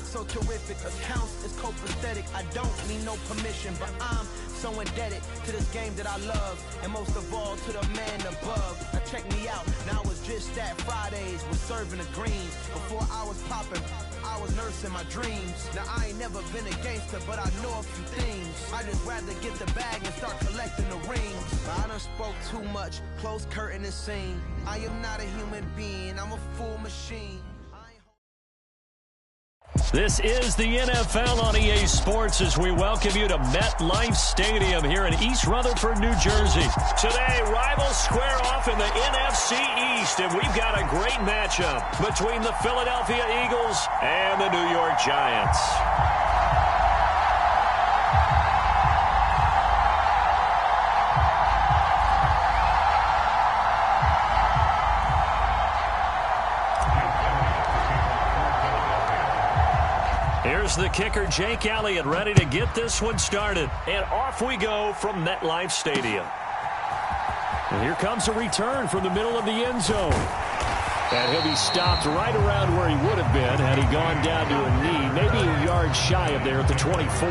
so terrific. Accounts is copacetic. I don't need no permission, but I'm so indebted to this game that I love, and most of all to the man above. Now check me out. Now it's just that Fridays was serving the greens. Before I was popping, I was nursing my dreams. Now I ain't never been a gangster, but I know a few things. I just rather get the bag and start collecting the rings. I done spoke too much. Close curtain and scene. I am not a human being. I'm a full machine. This is the NFL on EA Sports as we welcome you to MetLife Stadium here in East Rutherford, New Jersey. Today, rivals square off in the NFC East, and we've got a great matchup between the Philadelphia Eagles and the New York Giants. Here's the kicker, Jake Elliott, ready to get this one started. And off we go from MetLife Stadium. And here comes a return from the middle of the end zone. And he'll be stopped right around where he would have been had he gone down to a knee, maybe a yard shy of there at the 24.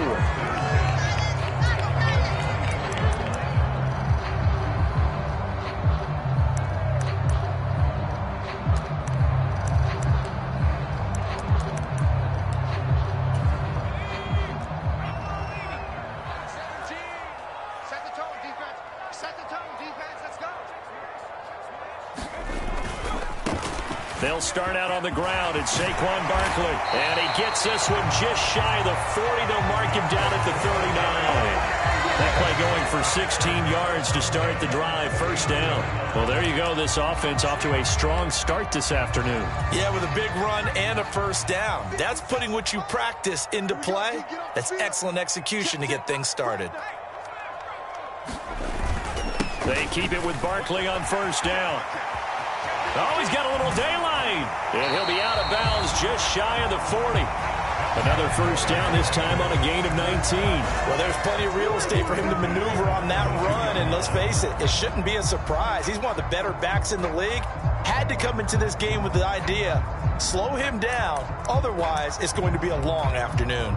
They'll start out on the ground. It's Saquon Barkley. And he gets this one just shy of the 40. They'll mark him down at the 39. That play going for 16 yards to start the drive. First down. Well, there you go. This offense off to a strong start this afternoon. Yeah, with a big run and a first down. That's putting what you practice into play. That's excellent execution to get things started. They keep it with Barkley on first down. Oh, he's got a little daylight. And he'll be out of bounds just shy of the 40. Another first down, this time on a gain of 19. Well, there's plenty of real estate for him to maneuver on that run. And let's face it, it shouldn't be a surprise. He's one of the better backs in the league. Had to come into this game with the idea, slow him down. Otherwise, it's going to be a long afternoon.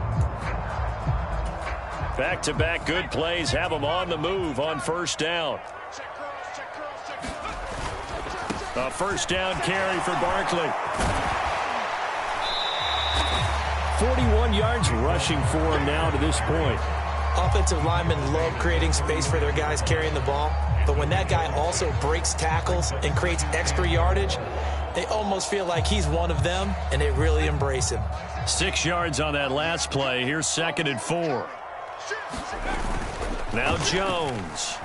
Back-to-back good plays have him on the move on first down. A first down carry for Barkley. 41 yards rushing for him now to this point. Offensive linemen love creating space for their guys carrying the ball. But when that guy also breaks tackles and creates extra yardage, they almost feel like he's one of them, and they really embrace him. 6 yards on that last play. Here's 2nd and 4. Now Jones.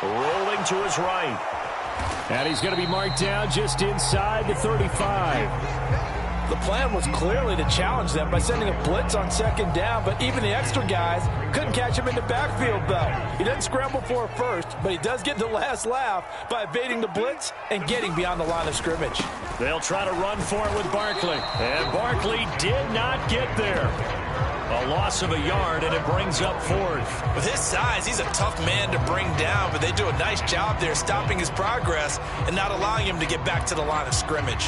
Rolling to his right. And he's going to be marked down just inside the 35. The plan was clearly to challenge them by sending a blitz on 2nd down, but even the extra guys couldn't catch him in the backfield, though. He doesn't scramble for a first, but he does get the last laugh by evading the blitz and getting beyond the line of scrimmage. They'll try to run for it with Barkley. And Barkley did not get there. A loss of a yard, and it brings up 4th. With his size, he's a tough man to bring down, but they do a nice job there stopping his progress and not allowing him to get back to the line of scrimmage.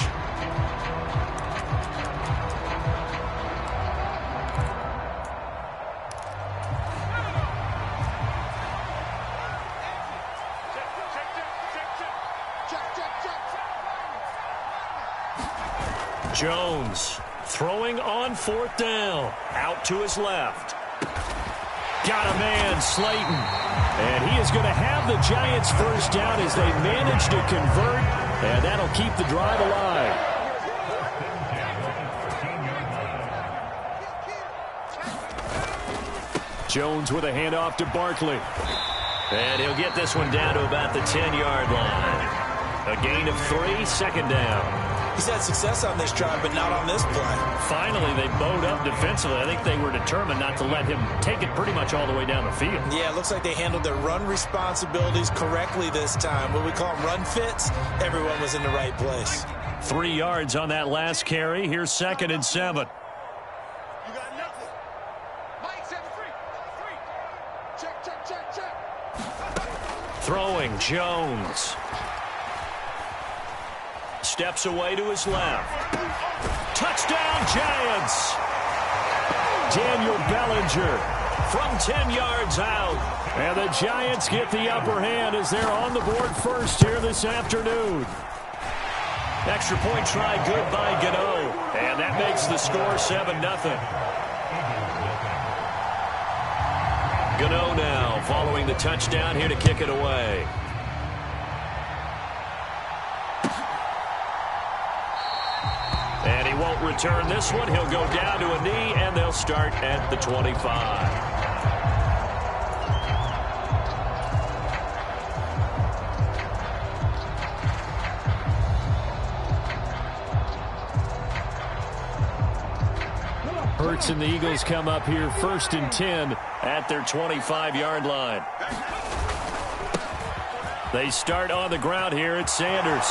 Jones throwing on 4th down. Out to his left. Got a man, Slayton. And he is going to have the Giants first down as they manage to convert. And that'll keep the drive alive. Jones with a handoff to Barkley. And he'll get this one down to about the 10-yard line. A gain of 3, 2nd down. He's had success on this drive, but not on this play. Finally, they bowed up defensively. I think they were determined not to let him take it pretty much all the way down the field. Yeah, it looks like they handled their run responsibilities correctly this time. What we call them run fits, everyone was in the right place. 3 yards on that last carry. Here's 2nd and 7. You got nothing. Mike 7-3. Check. Throwing, Jones. Steps away to his left. Touchdown, Giants! Daniel Bellinger from 10 yards out. And the Giants get the upper hand as they're on the board first here this afternoon. Extra point try good by Gano. And that makes the score 7-0. Gano now following the touchdown here to kick it away. And he won't return this one. He'll go down to a knee, and they'll start at the 25. Hurts and the Eagles come up here 1st and 10 at their 25-yard line. They start on the ground here at Sanders.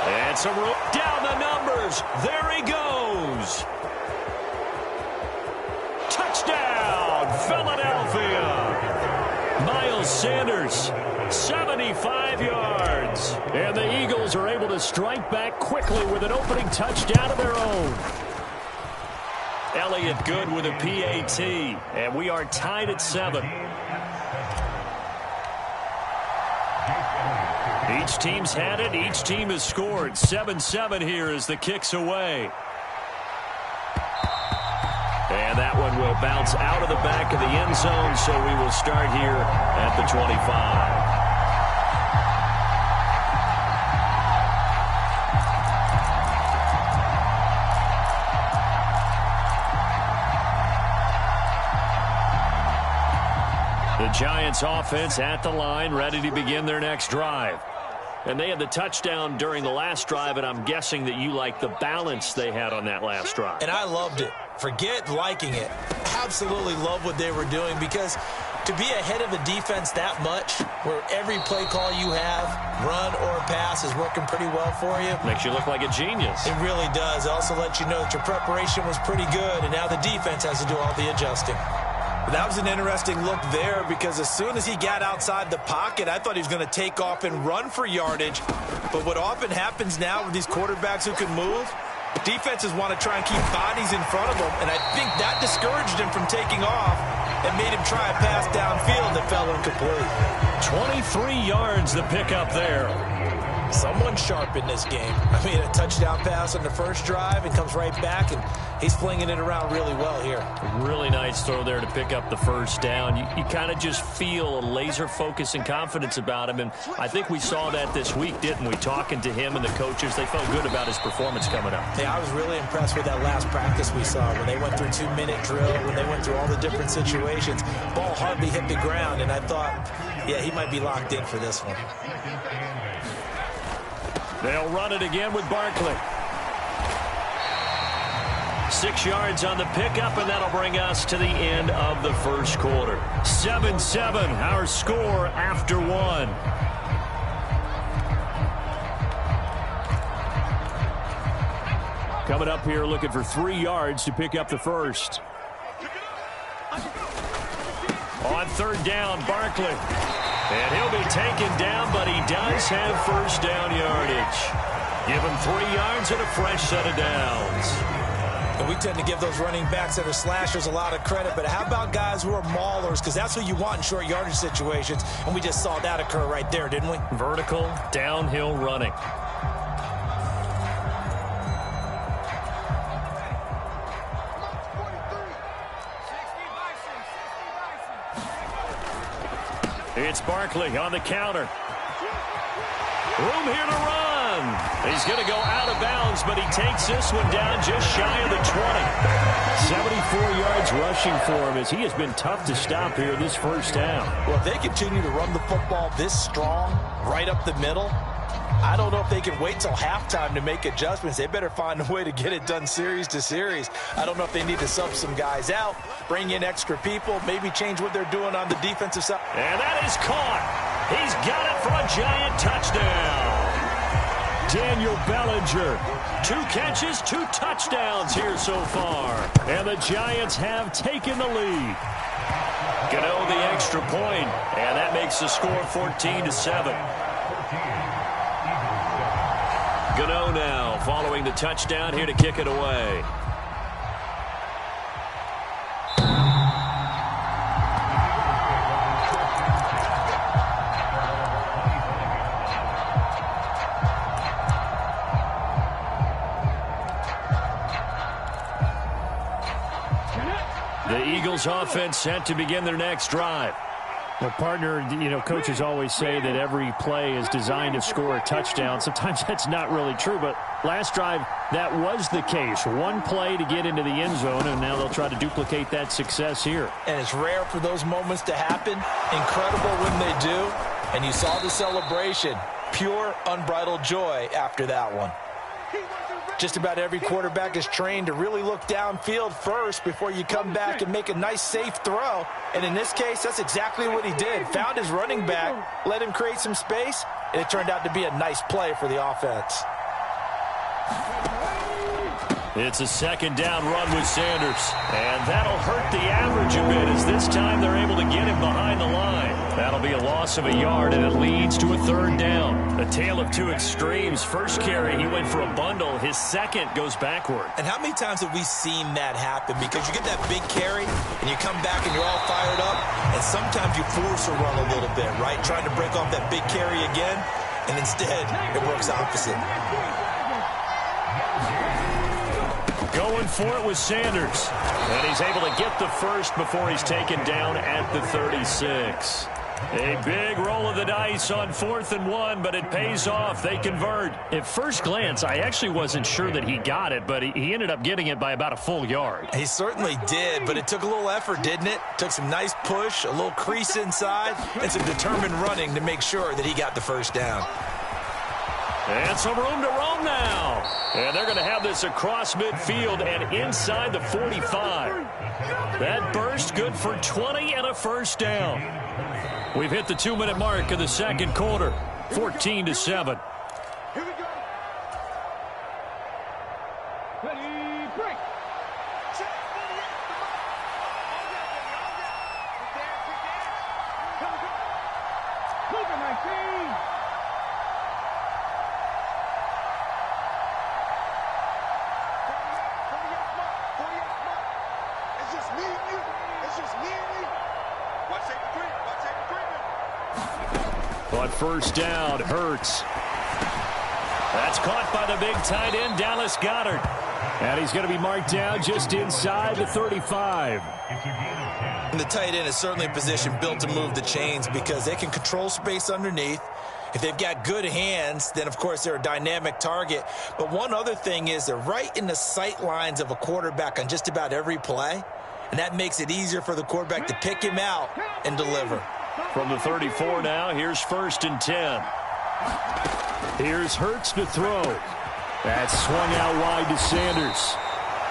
And some room down the numbers. There he goes. Touchdown, Philadelphia. Miles Sanders, 75 yards. And the Eagles are able to strike back quickly with an opening touchdown of their own. Elliott good with a PAT. And we are tied at 7. Each team's had it. Each team has scored. 7-7 here as the kick's away. And that one will bounce out of the back of the end zone, so we will start here at the 25. The Giants offense at the line, ready to begin their next drive. And they had the touchdown during the last drive, and I'm guessing that you like the balance they had on that last drive. And I loved it. Forget liking it. Absolutely love what they were doing, because to be ahead of the defense that much, where every play call you have, run or pass, is working pretty well for you. Makes you look like a genius. It really does. It also lets you know that your preparation was pretty good, and now the defense has to do all the adjusting. That was an interesting look there, because as soon as he got outside the pocket, I thought he was going to take off and run for yardage. But what often happens now with these quarterbacks who can move, defenses want to try and keep bodies in front of them, and I think that discouraged him from taking off and made him try a pass downfield that fell incomplete. 23 yards the pickup there. Someone sharp in this game. I mean, a touchdown pass on the first drive and comes right back, and he's flinging it around really well here. Really nice throw there to pick up the first down. You kind of just feel a laser focus and confidence about him, and I think we saw that this week, didn't we? Talking to him and the coaches, they felt good about his performance coming up. Yeah, I was really impressed with that last practice we saw when they went through 2-minute drill, when they went through all the different situations. Ball hardly hit the ground, and I thought, yeah, he might be locked in for this one. They'll run it again with Barkley. 6 yards on the pickup, and that'll bring us to the end of the first quarter. 7-7, our score after 1. Coming up here looking for 3 yards to pick up the first. On third down, Barkley. And he'll be taken down, but he does have first down yardage. Give him 3 yards and a fresh set of downs. And we tend to give those running backs that are slashers a lot of credit, but how about guys who are maulers? Because that's who you want in short yardage situations, and we just saw that occur right there, didn't we? Vertical, downhill running. It's Barkley on the counter. Room here to run. He's going to go out of bounds, but he takes this one down just shy of the 20. 74 yards rushing for him, as he has been tough to stop here this first down. Well, if they continue to run the football this strong, right up the middle, I don't know if they can wait till halftime to make adjustments. They better find a way to get it done series to series. I don't know if they need to sub some guys out, bring in extra people, maybe change what they're doing on the defensive side. And that is caught. He's got it for a Giant touchdown. Daniel Bellinger, 2 catches, 2 touchdowns here so far. And the Giants have taken the lead. Gano the extra point, and that makes the score 14-7. Gano now following the touchdown here to kick it away. The Eagles offense set to begin their next drive. Well, partner, coaches always say that every play is designed to score a touchdown. Sometimes that's not really true, but last drive, that was the case. One play to get into the end zone, and now they'll try to duplicate that success here. And it's rare for those moments to happen. Incredible when they do. And you saw the celebration. Pure, unbridled joy after that one. Just about every quarterback is trained to really look downfield first before you come back and make a nice, safe throw. And in this case, that's exactly what he did. Found his running back, let him create some space, and it turned out to be a nice play for the offense. It's a second down run with Sanders. And that'll hurt the average a bit as this time they're able to get him behind the line. That'll be a loss of a yard, and it leads to a third down. A tale of two extremes. First carry, he went for a bundle. His second goes backward. And how many times have we seen that happen? Because you get that big carry, and you come back and you're all fired up, and sometimes you force a run a little bit, right? Trying to break off that big carry again, and instead it works opposite. Going for it with Sanders. And he's able to get the first before he's taken down at the 36. A big roll of the dice on 4th and 1, but it pays off. They convert. At first glance, I actually wasn't sure that he got it, but he ended up getting it by about a full yard. He certainly did, but it took a little effort, didn't it? Took some nice push, a little crease inside, and some determined running to make sure that he got the first down. And some room to roam now. And they're going to have this across midfield and inside the 45. That burst good for 20 and a first down. We've hit the 2-minute mark of the second quarter. 14-7. Here we go. Ready, break. Check. Look at my team. It's just me and you. It's just me and you. Watch take the three. Watch take the three. But first down, Hurts. That's caught by the big tight end, Dallas Goedert. And he's going to be marked down just inside the 35. And the tight end is certainly a position built to move the chains because they can control space underneath. If they've got good hands, then, of course, they're a dynamic target. But one other thing is they're right in the sight lines of a quarterback on just about every play, and that makes it easier for the quarterback to pick him out and deliver. From the 34 now, here's 1st and 10. Here's Hurts to throw. That's swung out wide to Sanders.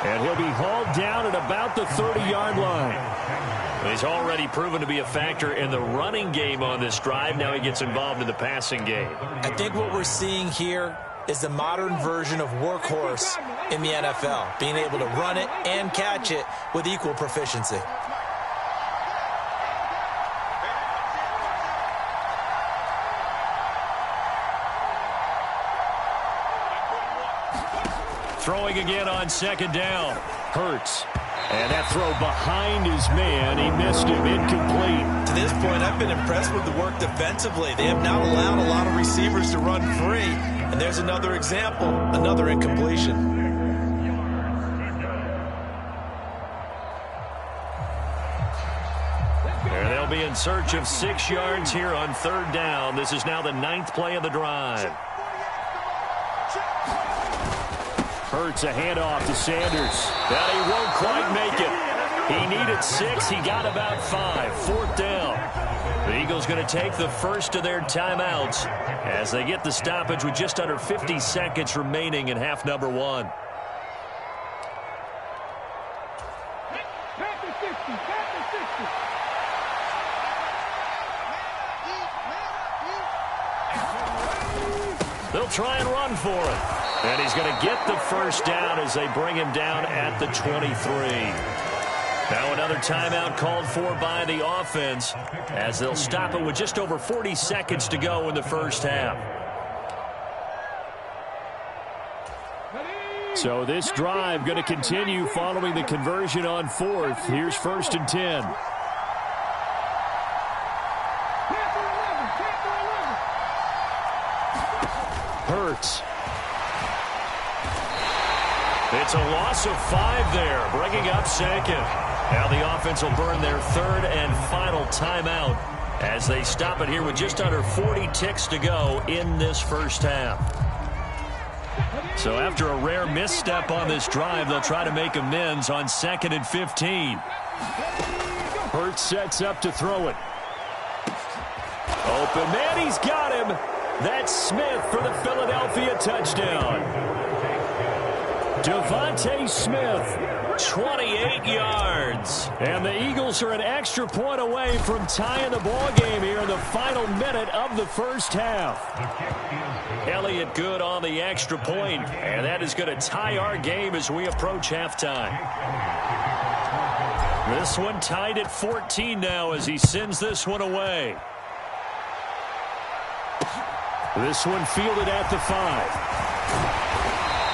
And he'll be hauled down at about the 30-yard line. He's already proven to be a factor in the running game on this drive. Now he gets involved in the passing game. I think what we're seeing here is the modern version of workhorse in the NFL, being able to run it and catch it with equal proficiency. Throwing again on 2nd down. Hurts. And that throw behind his man. He missed him. Incomplete. To this point, I've been impressed with the work defensively. They have not allowed a lot of receivers to run free. And there's another example, another incompletion. There they'll be in search of 6 yards here on 3rd down. This is now the 9th play of the drive. Hurts a handoff to Sanders. But he won't quite make it. He needed 6. He got about 5. 4th down. The Eagles going to take the first of their timeouts as they get the stoppage with just under 50 seconds remaining in half number 1. They'll try and run for it. And he's going to get the first down as they bring him down at the 23. Now another timeout called for by the offense as they'll stop it with just over 40 seconds to go in the first half. So this drive going to continue following the conversion on 4th. Here's 1st and 10. It's a loss of 5 there, bringing up second. Now the offense will burn their third and final timeout as they stop it here with just under 40 ticks to go in this first half. So after a rare misstep on this drive, they'll try to make amends on 2nd and 15. Hurts sets up to throw it. Open man, he's got him. That's Smith for the Philadelphia touchdown. Devontae Smith, 28 yards. And the Eagles are an extra point away from tying the ball game here in the final minute of the first half. Elliott good on the extra point, and that is going to tie our game as we approach halftime. This one tied at 14 now as he sends this one away. This one fielded at the 5.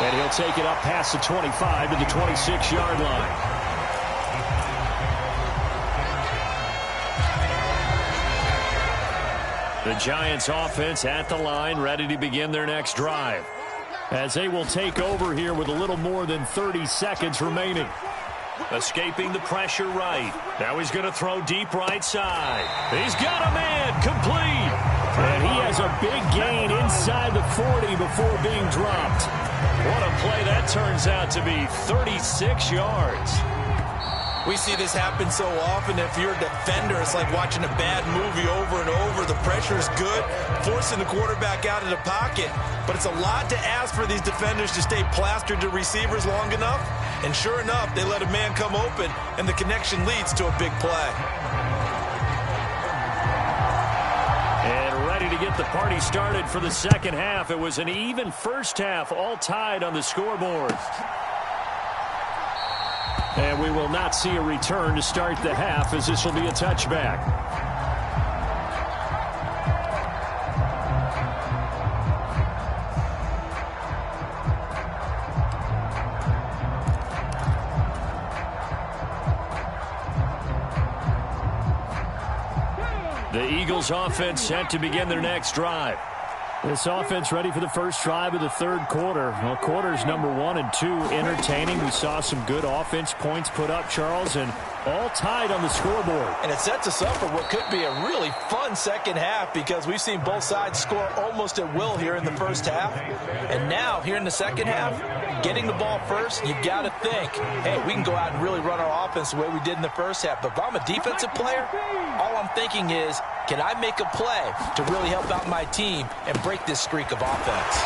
And he'll take it up past the 25 to the 26-yard line. The Giants offense at the line, ready to begin their next drive. As they will take over here with a little more than 30 seconds remaining. Escaping the pressure right. Now he's going to throw deep right side. He's got a man, complete. And he has a big gain inside the 40 before being dropped. What a play that turns out to be, 36 yards. We see this happen so often. If you're a defender, it's like watching a bad movie over and over. The pressure is good, forcing the quarterback out of the pocket. But it's a lot to ask for these defenders to stay plastered to receivers long enough. And sure enough, they let a man come open, and the connection leads to a big play. And ready to get the party started for the second half. It was an even first half, all tied on the scoreboard. And we will not see a return to start the half, as this will be a touchback. The Eagles offense set to begin their next drive. This offense ready for the first drive of the third quarter. Well, quarters number 1 and 2 entertaining. We saw some good offense points put up, Charles, and all tied on the scoreboard. And it sets us up for what could be a really fun second half because we've seen both sides score almost at will here in the first half. And now, here in the second half, getting the ball first, you've got to think, hey, we can go out and really run our offense the way we did in the first half. But if I'm a defensive player, all I'm thinking is, can I make a play to really help out my team and break this streak of offense?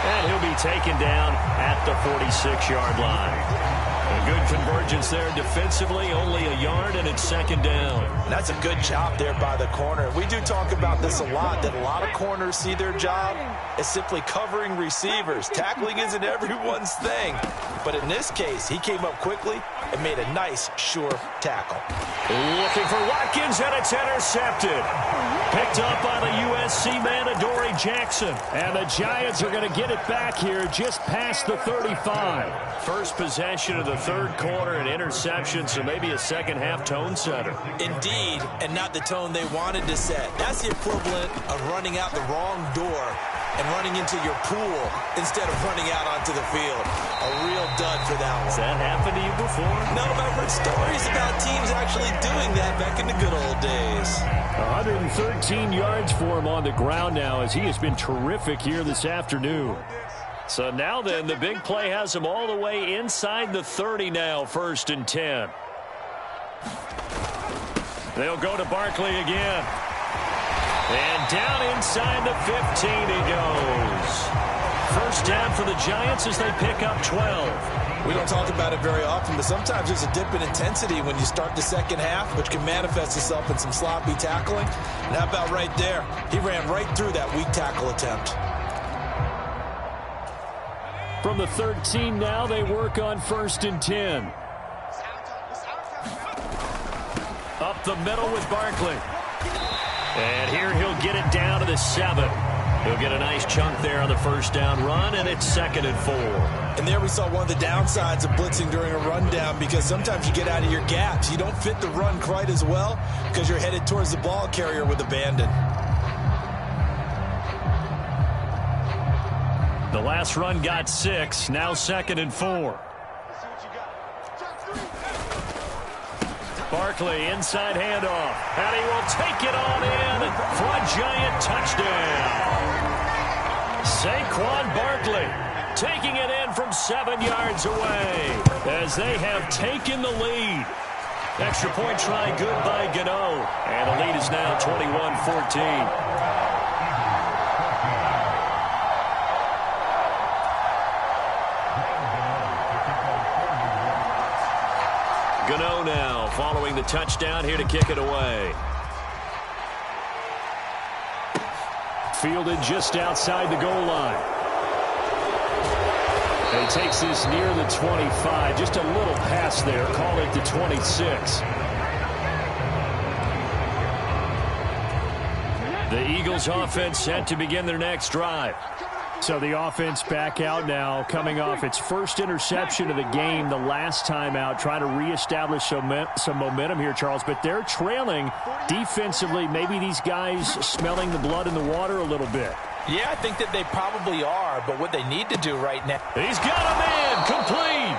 And he'll be taken down at the 46-yard line. A good convergence there defensively, only a yard, and it's second down. That's a good job there by the corner. We do talk about this a lot, that a lot of corners see their job as simply covering receivers. Tackling isn't everyone's thing. But in this case, he came up quickly and made a nice, sure tackle. Looking for Watkins, and it's intercepted. Picked up by the USC man, Adoree Jackson. And the Giants are going to get it back here just past the 35. First possession of the third quarter, an interception, so maybe a second half tone setter. Indeed, and not the tone they wanted to set. That's the equivalent of running out the wrong door and running into your pool instead of running out onto the field. A real dud for that one. Has that happened to you before? No, but I've heard stories about teams actually doing that back in the good old days. 113 yards for him on the ground now, as he has been terrific here this afternoon. So now then, the big play has him all the way inside the 30 now, 1st and 10. They'll go to Barkley again. And down inside the 15 he goes. First down for the Giants as they pick up 12. We don't talk about it very often, but sometimes there's a dip in intensity when you start the second half, which can manifest itself in some sloppy tackling. And how about right there? He ran right through that weak tackle attempt. From the 13 now, they work on 1st and 10. Up the middle with Barkley. And here he'll get it down to the 7. He'll get a nice chunk there on the first down run, and it's 2nd and 4. And there we saw one of the downsides of blitzing during a rundown, because sometimes you get out of your gaps. You don't fit the run quite as well because you're headed towards the ball carrier with abandon. The last run got 6, now 2nd and 4. Barkley, inside handoff, and he will take it on in for a giant touchdown. Saquon Barkley taking it in from 7 yards away as they have taken the lead. Extra point try good by Gano, and the lead is now 21-14. Gano now following the touchdown here to kick it away. Fielded just outside the goal line. And he takes this near the 25. Just a little pass there. Call it the 26. The Eagles offense set to begin their next drive. So the offense back out now, coming off its first interception of the game the last time out, trying to reestablish some momentum here, Charles. But they're trailing defensively. Maybe these guys smelling the blood in the water a little bit. Yeah, I think that they probably are, but what they need to do right now. He's got a man complete.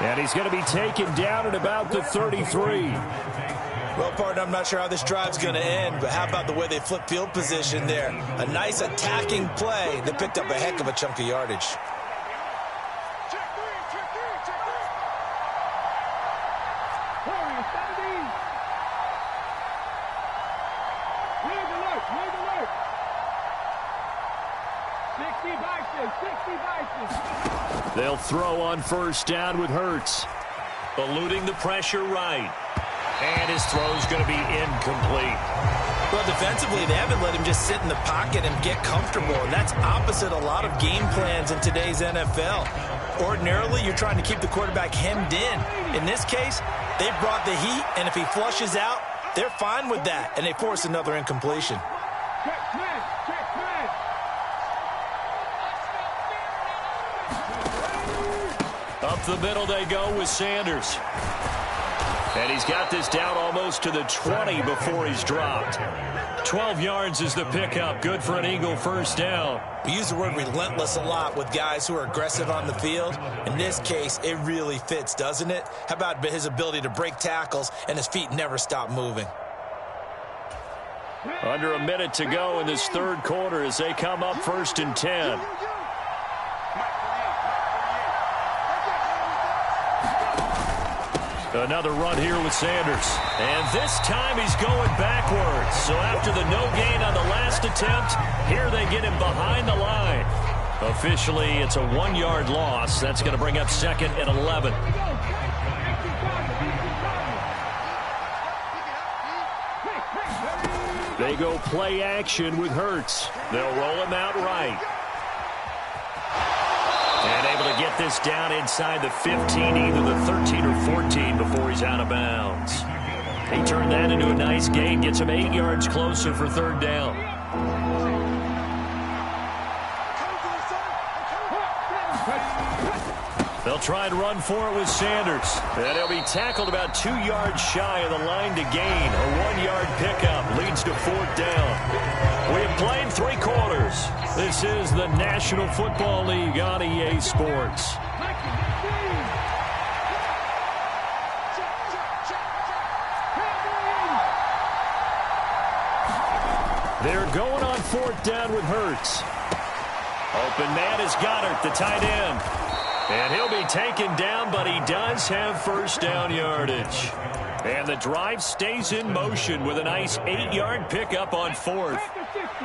And he's going to be taken down at about the 33. Well, partner, I'm not sure how this drive's going to end, but how about the way they flip field position there? A nice attacking play that picked up a heck of a chunk of yardage. They'll throw on first down with Hurts. Eluding the pressure right. And his throw's going to be incomplete. Well, defensively, they haven't let him just sit in the pocket and get comfortable, and that's opposite a lot of game plans in today's NFL. Ordinarily, you're trying to keep the quarterback hemmed in. In this case, they brought the heat, and if he flushes out, they're fine with that, and they force another incompletion. Up the middle they go with Sanders. And he's got this down almost to the 20 before he's dropped. 12 yards is the pickup. Good for an Eagle first down. We use the word relentless a lot with guys who are aggressive on the field. In this case, it really fits, doesn't it? How about his ability to break tackles and his feet never stop moving? Under a minute to go in this third quarter as they come up 1st and 10. Another run here with Sanders. And this time he's going backwards. So after the no gain on the last attempt, here they get him behind the line. Officially, it's a 1-yard loss. That's going to bring up 2nd and 11. They go play action with Hurts. They'll roll him out right. And able to get this down inside the 15, either the 13 or 14 before he's out of bounds. He turned that into a nice gain, gets him 8 yards closer for 3rd down. They'll try and run for it with Sanders. And he'll be tackled about 2 yards shy of the line to gain. A 1-yard pickup leads to 4th down. We have played 3 quarters. This is the National Football League on EA Sports. They're going on 4th down with Hurts. Open man is Goddard, the tight end. And he'll be taken down, but he does have first down yardage. And the drive stays in motion with a nice 8-yard pickup on 4th.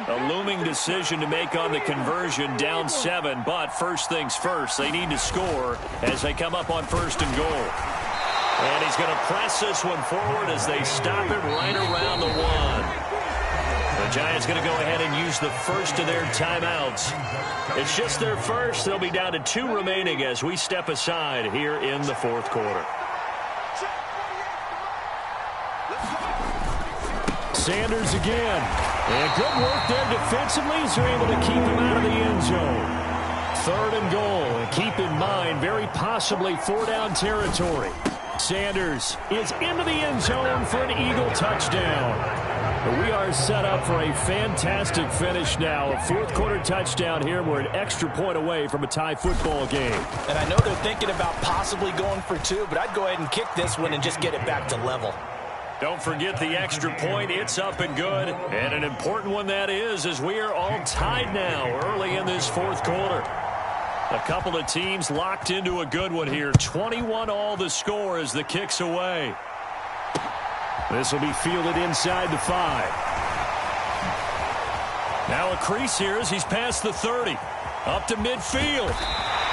A looming decision to make on the conversion, down 7. But first things first, they need to score as they come up on 1st and goal. And he's going to press this one forward as they stop it right around the 1. The Giants going to go ahead and use the first of their timeouts. It's just their first. They'll be down to 2 remaining as we step aside here in the 4th quarter. Sanders again. And good work there defensively as they're able to keep him out of the end zone. 3rd and goal. And keep in mind, very possibly 4-down territory. Sanders is into the end zone for an Eagle touchdown. We are set up for a fantastic finish now. A fourth-quarter touchdown here. We're an extra point away from a tie football game. And I know they're thinking about possibly going for two, but I'd go ahead and kick this one and just get it back to level. Don't forget the extra point. It's up and good. And an important one that is, as we are all tied now early in this fourth quarter. A couple of teams locked into a good one here. 21-all the score as the kick's away. This will be fielded inside the 5. Now a crease here as he's past the 30. Up to midfield.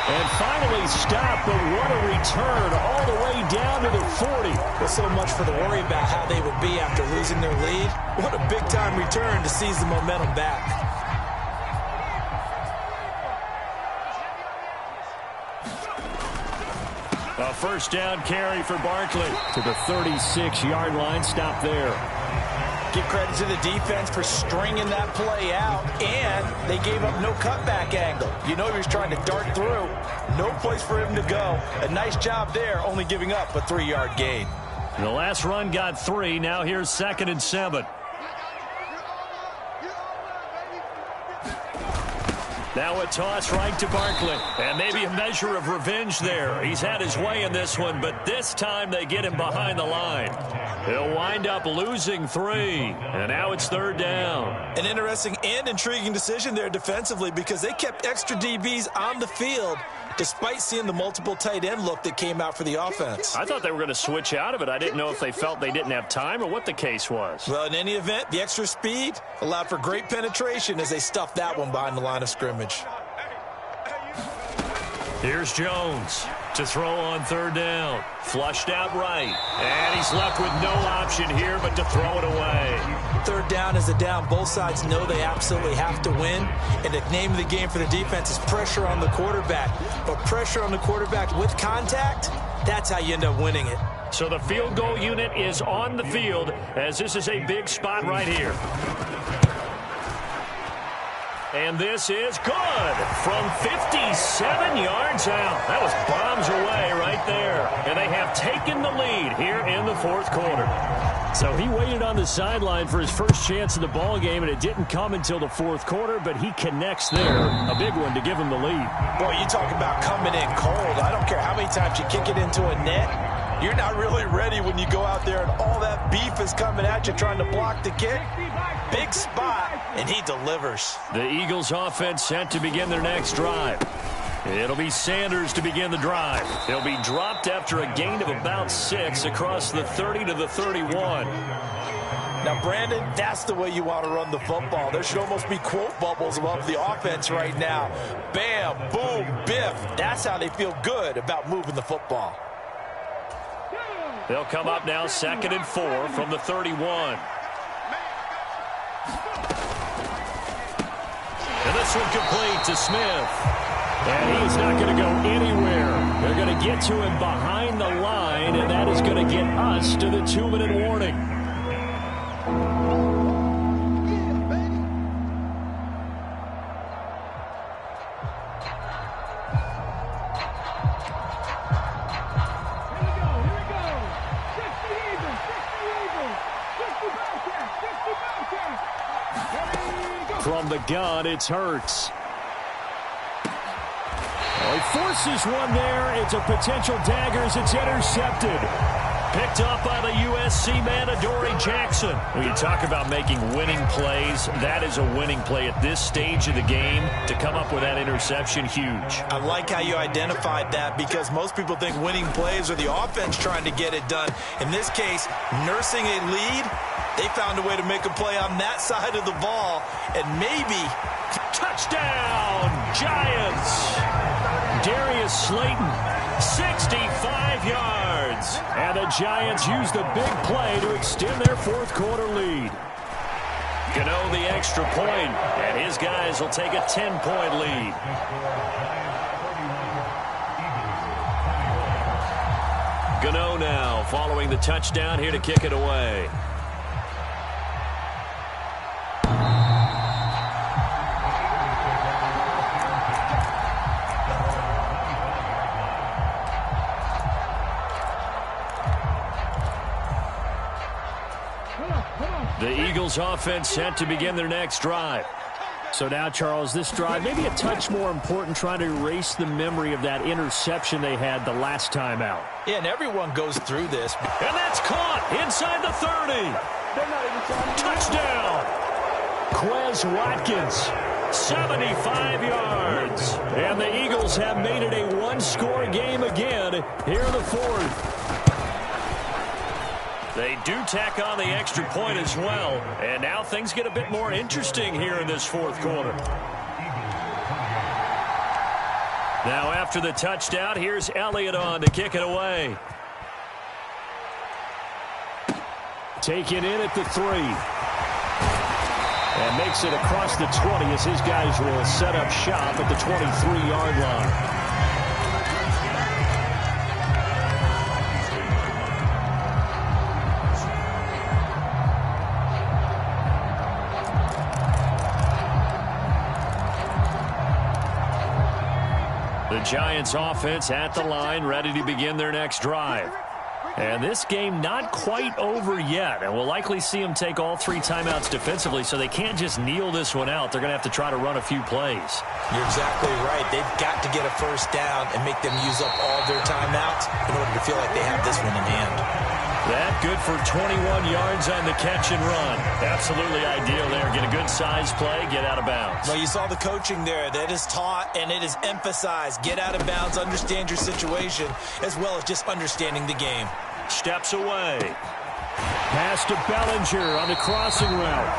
And finally stopped, but what a return all the way down to the 40. Well, so much for the worry about how they would be after losing their lead. What a big-time return to seize the momentum back. A first down carry for Barkley. To the 36-yard line. Stop there. Give credit to the defense for stringing that play out, and they gave up no cutback angle. You know he was trying to dart through. No place for him to go. A nice job there, only giving up a 3-yard gain. The last run got 3. Now here's 2nd and 7. Now a toss right to Barkley. And maybe a measure of revenge there. He's had his way in this one, but this time they get him behind the line. He'll wind up losing 3. And now it's 3rd down. An interesting and intriguing decision there defensively because they kept extra DBs on the field despite seeing the multiple tight end look that came out for the offense. I thought they were going to switch out of it. I didn't know if they felt they didn't have time or what the case was. Well, in any event, the extra speed allowed for great penetration as they stuffed that one behind the line of scrimmage. Here's Jones to throw on 3rd down. Flushed out right. And he's left with no option here but to throw it away. 3rd down is a down. Both sides know they absolutely have to win. And the name of the game for the defense is pressure on the quarterback. But pressure on the quarterback with contact, that's how you end up winning it. So the field goal unit is on the field as this is a big spot right here. And this is good from 57 yards out. That was bombs away right there. And they have taken the lead here in the fourth quarter. So he waited on the sideline for his first chance in the ball game, and it didn't come until the fourth quarter, but he connects there. A big one to give him the lead. Boy, you talk about coming in cold. I don't care how many times you kick it into a net. You're not really ready when you go out there and all that beef is coming at you trying to block the kick. Big spot, and he delivers. The Eagles offense set to begin their next drive. It'll be Sanders to begin the drive. He'll be dropped after a gain of about 6 across the 30 to the 31. Now, Brandon, that's the way you want to run the football. There should almost be quote bubbles above the offense right now. Bam, boom, biff. That's how they feel good about moving the football. They'll come up now 2nd and 4 from the 31. And this one complete to Smith. And he's not going to go anywhere. They're going to get to him behind the line, and that is going to get us to the 2-minute warning. From the gun, it's Hurts. He forces one there. It's a potential dagger as it's intercepted. Picked up by the USC man, Adoree Jackson. When you talk about making winning plays, that is a winning play at this stage of the game. To come up with that interception, huge. I like how you identified that because most people think winning plays are the offense trying to get it done. In this case, nursing a lead, they found a way to make a play on that side of the ball. And maybe touchdown, Giants. Darius Slayton, 65 yards. And the Giants use the big play to extend their fourth quarter lead. Gano the extra point, and his guys will take a 10-point lead. Gano now following the touchdown here to kick it away. The Eagles offense set to begin their next drive. So now, Charles, this drive maybe a touch more important, trying to erase the memory of that interception they had the last time out. Yeah, and everyone goes through this. And that's caught inside the 30. Touchdown. Quez Watkins, 75 yards. And the Eagles have made it a one-score game again here in the fourth. They do tack on the extra point as well. And now things get a bit more interesting here in this fourth quarter. Now after the touchdown, here's Elliott on to kick it away. Taken in at the 3. And makes it across the 20 as his guys will set up shop at the 23-yard line. The Giants offense at the line, ready to begin their next drive. And this game not quite over yet. And we'll likely see them take all 3 timeouts defensively, so they can't just kneel this one out. They're going to have to try to run a few plays. You're exactly right. They've got to get a first down and make them use up all their timeouts in order to feel like they have this one in hand. That good for 21 yards on the catch and run. Absolutely ideal there. Get a good size play, get out of bounds. Well, you saw the coaching there. That is taught and it is emphasized. Get out of bounds, understand your situation, as well as just understanding the game. Steps away. Pass to Bellinger on the crossing route.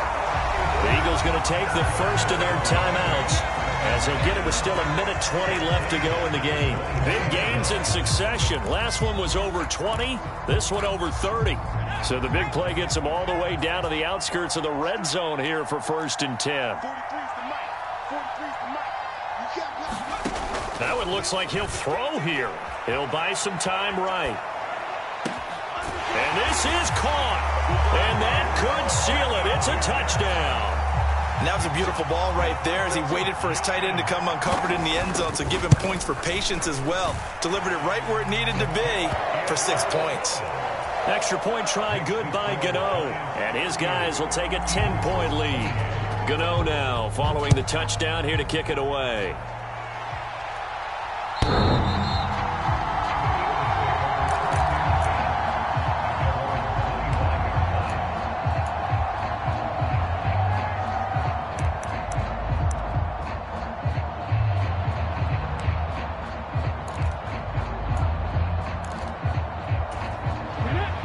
The Eagles going to take the first of their timeouts, as he'll get it with still 1:20 left to go in the game. Big gains in succession. Last one was over 20. This one over 30. So the big play gets him all the way down to the outskirts of the red zone here for 1st and 10. Now it looks like he'll throw here. He'll buy some time right. And this is caught. And that could seal it. It's a touchdown. And that was a beautiful ball right there as he waited for his tight end to come uncovered in the end zone, so give him points for patience as well. Delivered it right where it needed to be for 6 points. Extra point try good by Gano. And his guys will take a 10-point lead. Gano now following the touchdown here to kick it away.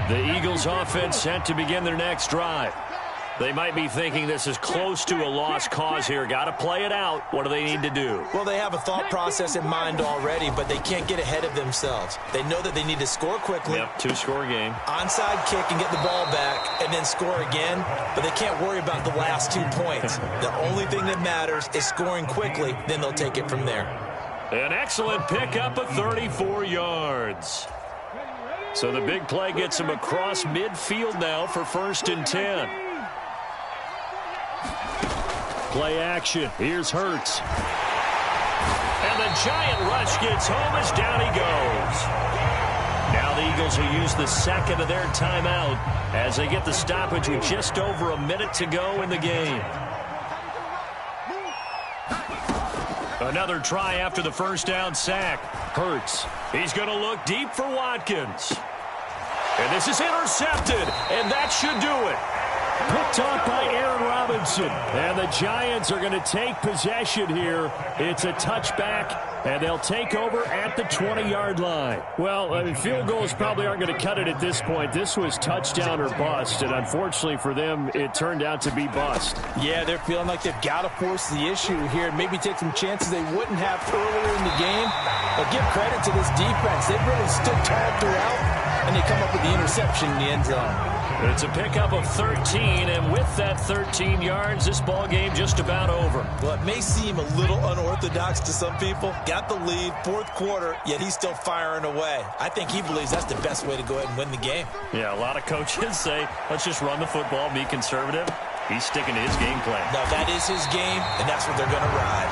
The Eagles offense set to begin their next drive. They might be thinking this is close to a lost cause here. Got to play it out. What do they need to do? Well, they have a thought process in mind already, but they can't get ahead of themselves. They know that they need to score quickly. Yep, 2-score game. Onside kick and get the ball back and then score again, but they can't worry about the last 2 points. The only thing that matters is scoring quickly, then they'll take it from there. An excellent pickup of 34 yards. So the big play gets him across midfield now for 1st and 10. Play action. Here's Hurts. And the giant rush gets home as down he goes. Now the Eagles will use the second of their timeout as they get the stoppage with just over a minute to go in the game. Another try after the first down sack. Hurts. He's going to look deep for Watkins. And this is intercepted, and that should do it. Picked off by Aaron Robinson. And the Giants are going to take possession here. It's a touchback, and they'll take over at the 20-yard line. Well, I mean, field goals probably aren't going to cut it at this point. This was touchdown or bust, and unfortunately for them, it turned out to be bust. Yeah, they're feeling like they've got to force the issue here and maybe take some chances they wouldn't have earlier in the game. But give credit to this defense. They've really stood tall throughout, and they come up with the interception in the end zone. It's a pickup of 13, and with that 13 yards, this ball game just about over. Well, it may seem a little unorthodox to some people. Got the lead, fourth quarter, yet he's still firing away. I think he believes that's the best way to go ahead and win the game. Yeah, a lot of coaches say, let's just run the football, be conservative. He's sticking to his game plan. No, that is his game, and that's what they're going to ride.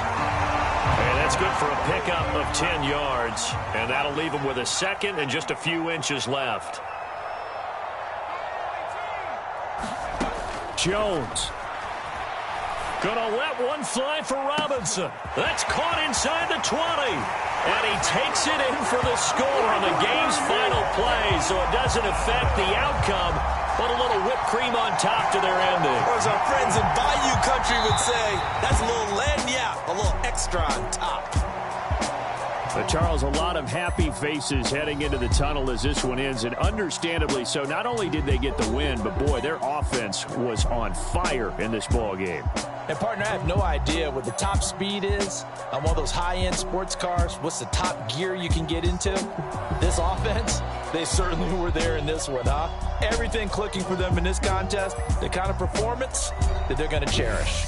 And that's good for a pickup of 10 yards, and that'll leave him with a second and just a few inches left. Jones. Gonna let one fly for Robinson. That's caught inside the 20. And he takes it in for the score on the game's final play, so it doesn't affect the outcome, but a little whipped cream on top to their ending. Or as our friends in Bayou Country would say, that's a little lagniappe, a little extra on top. But Charles, a lot of happy faces heading into the tunnel as this one ends, and understandably so. Not only did they get the win, but boy, their offense was on fire in this ball game. And partner, I have no idea what the top speed is on one of those high-end sports cars. What's the top gear you can get into? This offense, they certainly were there in this one, huh? Everything clicking for them in this contest, the kind of performance that they're going to cherish.